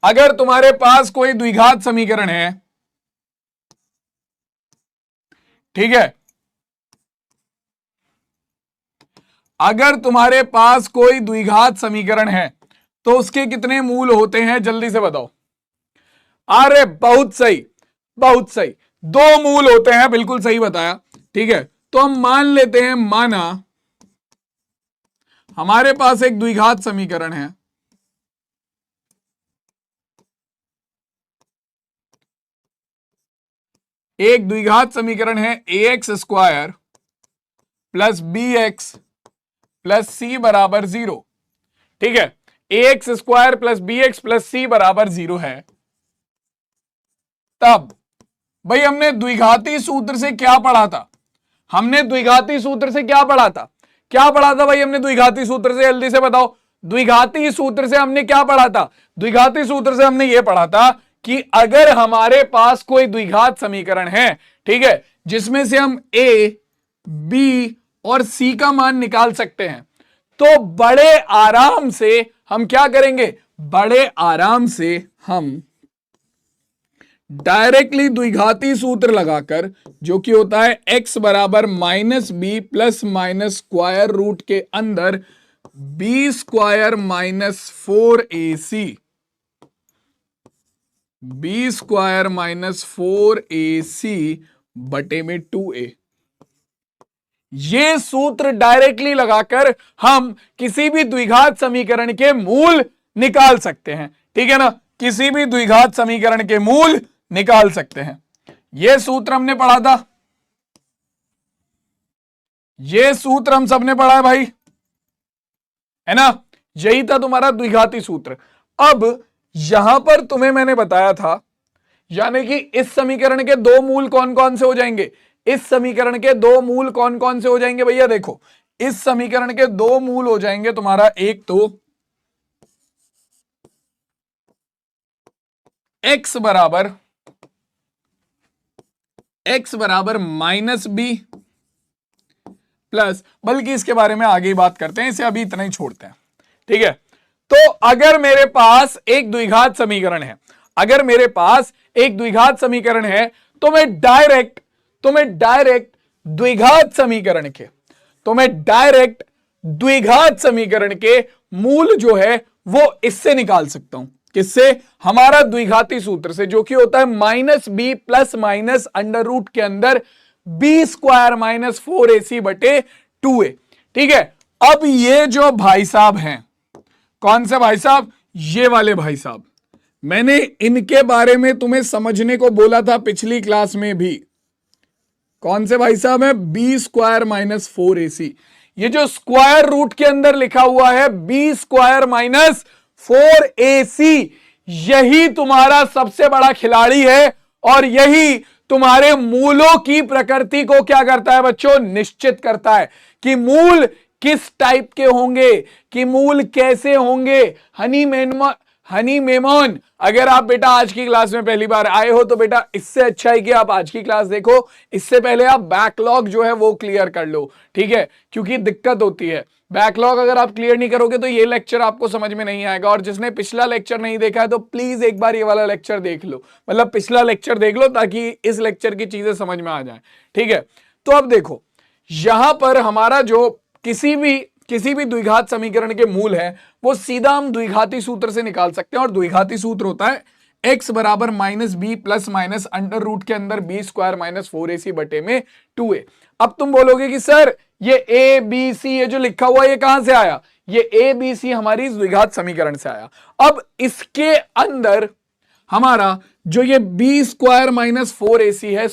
अगर तुम्हारे पास कोई द्विघात समीकरण है, ठीक है, अगर तुम्हारे पास कोई द्विघात समीकरण है तो उसके कितने मूल होते हैं, जल्दी से बताओ। अरे बहुत सही, बहुत सही, 2 मूल होते हैं, बिल्कुल सही बताया। ठीक है, तो हम मान लेते हैं, माना हमारे पास एक द्विघात समीकरण है, एक द्विघात समीकरण है ax square plus bx plus C बराबर 0। ठीक है, ax square plus bx plus C बराबर 0 है। तब भाई हमने द्विघाती सूत्र से क्या पढ़ा था, हमने द्विघाती सूत्र से क्या पढ़ा था, क्या पढ़ा था भाई हमने द्विघाती सूत्र से, जल्दी से बताओ। द्विघाती सूत्र से हमने क्या पढ़ा था, द्विघाती सूत्र से हमने यह पढ़ा था कि अगर हमारे पास कोई द्विघात समीकरण है, ठीक है, जिसमें से हम a, b और c का मान निकाल सकते हैं, तो बड़े आराम से हम क्या करेंगे, बड़े आराम से हम डायरेक्टली द्विघाती सूत्र लगाकर, जो कि होता है x बराबर minus B plus minus square root के अंदर B square minus 4ac, B square minus 4ac बटे में 2a, ये सूत्र डायरेक्टली लगाकर हम किसी भी द्विघात समीकरण के मूल निकाल सकते हैं। ठीक है ना, किसी भी द्विघात समीकरण के मूल निकाल सकते हैं। यह सूत्र हमने पढ़ा था, यह सूत्र हम सबने पढ़ा है भाई, है ना, यही था तुम्हारा द्विघाती सूत्र। अब यहां पर तुम्हें मैंने बताया था, यानी कि इस समीकरण के 2 मूल कौन कौन से हो जाएंगे, इस समीकरण के 2 मूल कौन कौन से हो जाएंगे भैया, देखो इस समीकरण के 2 मूल हो जाएंगे तुम्हारा, एक तो x बराबर माइनस बी प्लस, बल्कि इसके बारे में आगे ही बात करते हैं, इसे अभी इतना ही छोड़ते हैं। ठीक है, तो अगर मेरे पास एक द्विघात समीकरण है, अगर मेरे पास एक द्विघात समीकरण है, तो मैं डायरेक्ट द्विघात समीकरण के मूल जो है वो इससे निकाल सकता हूं, किससे, हमारा द्विघाती सूत्र से, जो कि होता है minus B plus minus under root के अंदर बी स्क्वायर माइनस 4ac बटे 2a। ठीक है, अब ये जो भाई साहब हैं, कौन से भाई साहब, ये वाले भाई साहब, मैंने इनके बारे में तुम्हें समझने को बोला था पिछली क्लास में भी। कौन से भाई साहब है, बी स्क्वायर माइनस 4ac, ये जो स्क्वायर रूट के अंदर लिखा हुआ है बी स्क्वायर माइनस 4ac, यही तुम्हारा सबसे बड़ा खिलाड़ी है, और यही तुम्हारे मूलों की प्रकृति को क्या करता है बच्चों, निश्चित करता है कि मूल किस टाइप के होंगे, कि मूल कैसे होंगे। हनी मेमोन, अगर आप बेटा आज की क्लास में पहली बार आए हो तो बेटा इससे अच्छा है कि आप आज की क्लास देखो, इससे पहले आप बैकलॉग जो है वो क्लियर कर लो। ठीक है, क्योंकि दिक्कत होती है, बैकलॉग अगर आप क्लियर नहीं करोगे तो ये लेक्चर आपको समझ में नहीं आएगा। और जिसने पिछला लेक्चर नहीं देखा है तो प्लीज एक बार ये वाला लेक्चर देख लो, मतलब पिछला लेक्चर देख लो, ताकि इस लेक्चर की चीजें समझ में आ जाए। ठीक है, तो अब देखो यहां पर हमारा जो किसी भी द्विघात समीकरण के मूल है वो सीधा हम द्विघाती सूत्र से निकाल सकते हैं, और द्विघाती सूत्र होता है x बराबर minus B plus minus under root के अंदर बी स्क्वायर माइनस 4ac बटे में 2a। अब तुम बोलोगे कि सर ये a b c ये जो लिखा हुआ ये कहां से आया, ये a b c हमारी द्विघात समीकरण से आया। अब इसके अंदर हमारा जो ये बी स्क्वायर माइनस 4ac है,